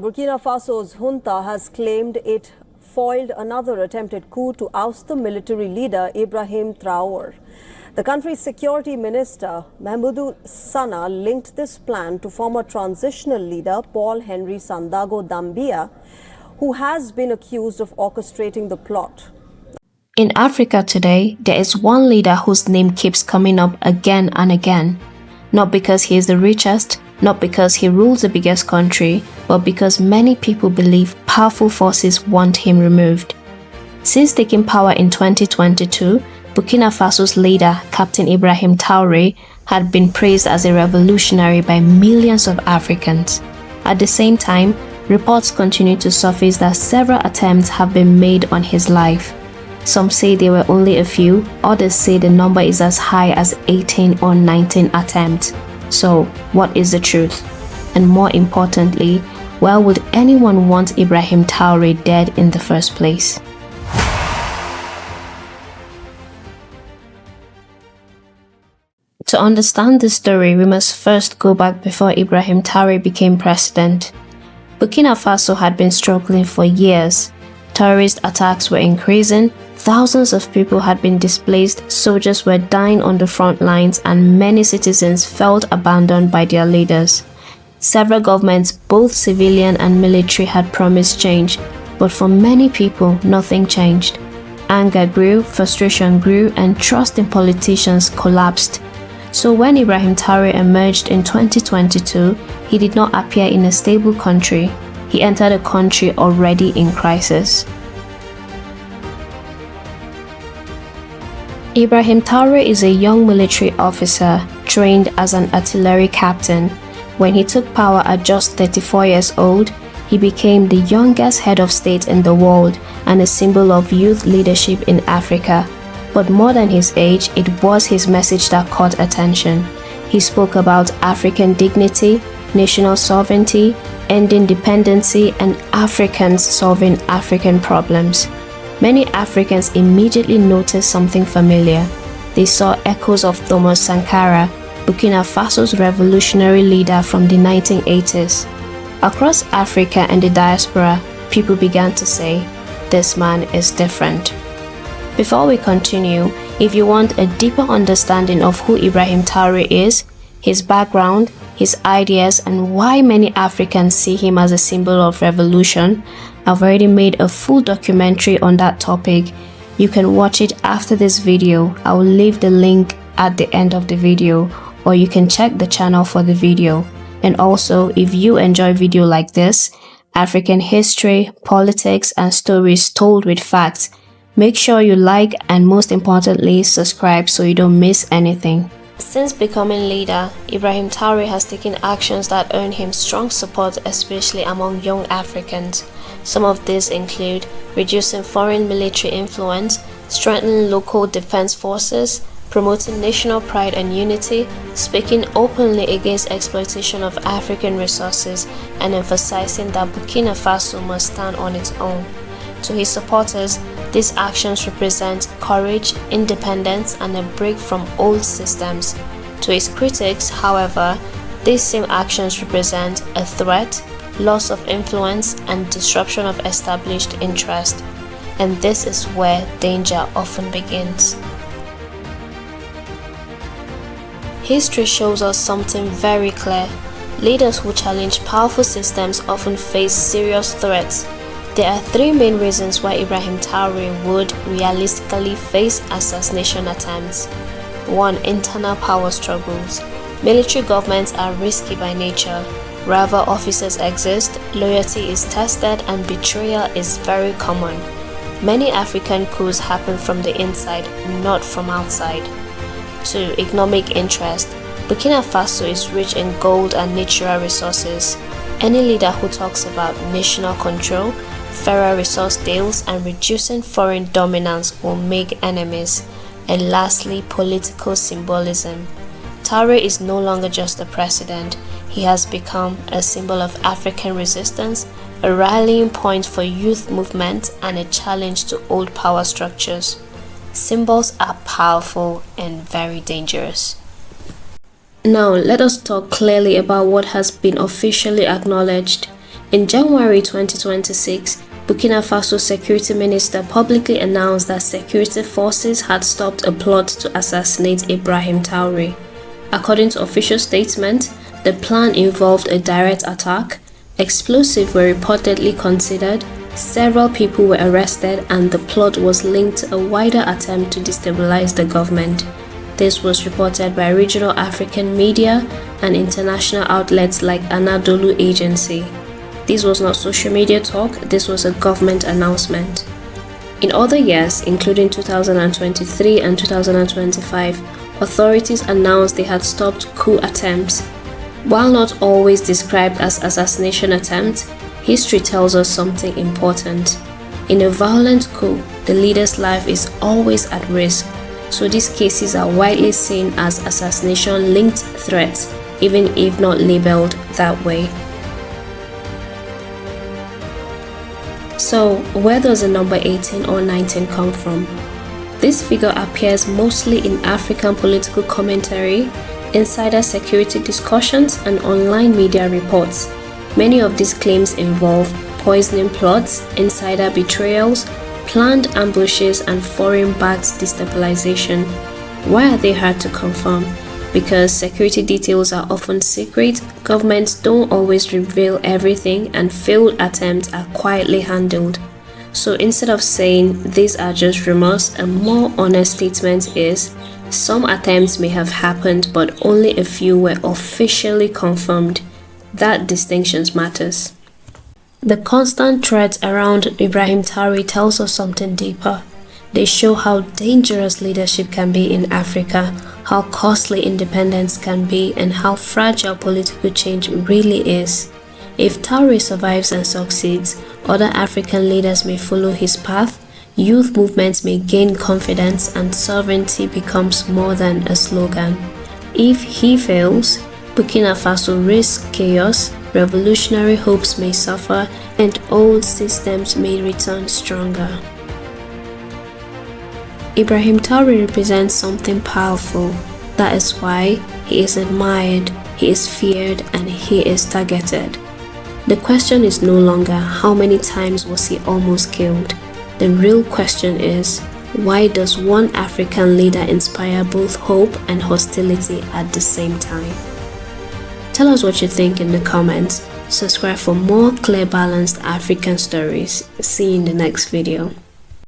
Burkina Faso's junta has claimed it foiled another attempted coup to oust the military leader Ibrahim Traoré. The country's security minister, Mahmoudou Sana, linked this plan to former transitional leader Paul Henry Sandaogo Dambia, who has been accused of orchestrating the plot. In Africa today, there is one leader whose name keeps coming up again and again. Not because he is the richest, not because he rules the biggest country, but because many people believe powerful forces want him removed. Since taking power in 2022, Burkina Faso's leader, Captain Ibrahim Traoré, had been praised as a revolutionary by millions of Africans. At the same time, reports continue to surface that several attempts have been made on his life. Some say there were only a few, others say the number is as high as 18 or 19 attempts. So, what is the truth? And more importantly, why would anyone want Ibrahim Traoré dead in the first place? To understand this story, we must first go back before Ibrahim Traoré became president. Burkina Faso had been struggling for years. Terrorist attacks were increasing, thousands of people had been displaced, soldiers were dying on the front lines, and many citizens felt abandoned by their leaders. Several governments, both civilian and military, had promised change, but for many people, nothing changed. Anger grew, frustration grew, and trust in politicians collapsed. So when Ibrahim Traoré emerged in 2022, he did not appear in a stable country. He entered a country already in crisis. Ibrahim Traoré is a young military officer trained as an artillery captain. When he took power at just 34 years old, he became the youngest head of state in the world and a symbol of youth leadership in Africa. But more than his age, it was his message that caught attention. He spoke about African dignity, national sovereignty, ending dependency, and Africans solving African problems. Many Africans immediately noticed something familiar. They saw echoes of Thomas Sankara, Burkina Faso's revolutionary leader from the 1980s. Across Africa and the diaspora, people began to say, "This man is different." Before we continue, if you want a deeper understanding of who Ibrahim Traoré is, his background, his ideas, and why many Africans see him as a symbol of revolution, I've already made a full documentary on that topic. You can watch it after this video. I will leave the link at the end of the video, or you can check the channel for the video. And also, if you enjoy video like this, African history, politics, and stories told with facts, make sure you like and most importantly, subscribe so you don't miss anything. Since becoming leader, Ibrahim Traoré has taken actions that earn him strong support, especially among young Africans. Some of these include reducing foreign military influence, strengthening local defense forces, promoting national pride and unity, speaking openly against exploitation of African resources, and emphasizing that Burkina Faso must stand on its own. To his supporters, these actions represent courage, independence, and a break from old systems. To his critics, however, these same actions represent a threat, loss of influence, and disruption of established interest. And this is where danger often begins. History shows us something very clear. Leaders who challenge powerful systems often face serious threats. There are three main reasons why Ibrahim Traoré would realistically face assassination attempts. 1. Internal power struggles. Military governments are risky by nature. Wherever officers exist, loyalty is tested and betrayal is very common. Many African coups happen from the inside, not from outside. 2. Economic interest. Burkina Faso is rich in gold and natural resources. Any leader who talks about national control, fairer resource deals, and reducing foreign dominance will make enemies. And lastly, political symbolism. Traoré is no longer just a president. He has become a symbol of African resistance, a rallying point for youth movements, and a challenge to old power structures. Symbols are powerful and very dangerous. Now, let us talk clearly about what has been officially acknowledged. In January 2026, Burkina Faso Security Minister publicly announced that security forces had stopped a plot to assassinate Ibrahim Traoré. According to official statement, the plan involved a direct attack, explosives were reportedly considered, several people were arrested, and the plot was linked to a wider attempt to destabilize the government. This was reported by regional African media and international outlets like Anadolu Agency. This was not social media talk, this was a government announcement. In other years, including 2023 and 2025, authorities announced they had stopped coup attempts. While not always described as assassination attempts, history tells us something important. In a violent coup, the leader's life is always at risk, so these cases are widely seen as assassination-linked threats, even if not labeled that way. So, where does the number 18 or 19 come from? This figure appears mostly in African political commentary, insider security discussions, and online media reports. Many of these claims involve poisoning plots, insider betrayals, planned ambushes, and foreign-backed destabilization. Why are they hard to confirm? Because security details are often secret, governments don't always reveal everything, and failed attempts are quietly handled. So instead of saying these are just rumors, a more honest statement is some attempts may have happened, but only a few were officially confirmed. That distinction matters. The constant threat around Ibrahim Traoré tells us something deeper. They show how dangerous leadership can be in Africa, how costly independence can be, and how fragile political change really is. If Traoré survives and succeeds, other African leaders may follow his path, youth movements may gain confidence, and sovereignty becomes more than a slogan. If he fails, Burkina Faso risks chaos, revolutionary hopes may suffer, and old systems may return stronger. Ibrahim Traoré represents something powerful. That is why he is admired, he is feared, and he is targeted. The question is no longer how many times was he almost killed. The real question is, why does one African leader inspire both hope and hostility at the same time? Tell us what you think in the comments. Subscribe for more clear, balanced African stories. See you in the next video.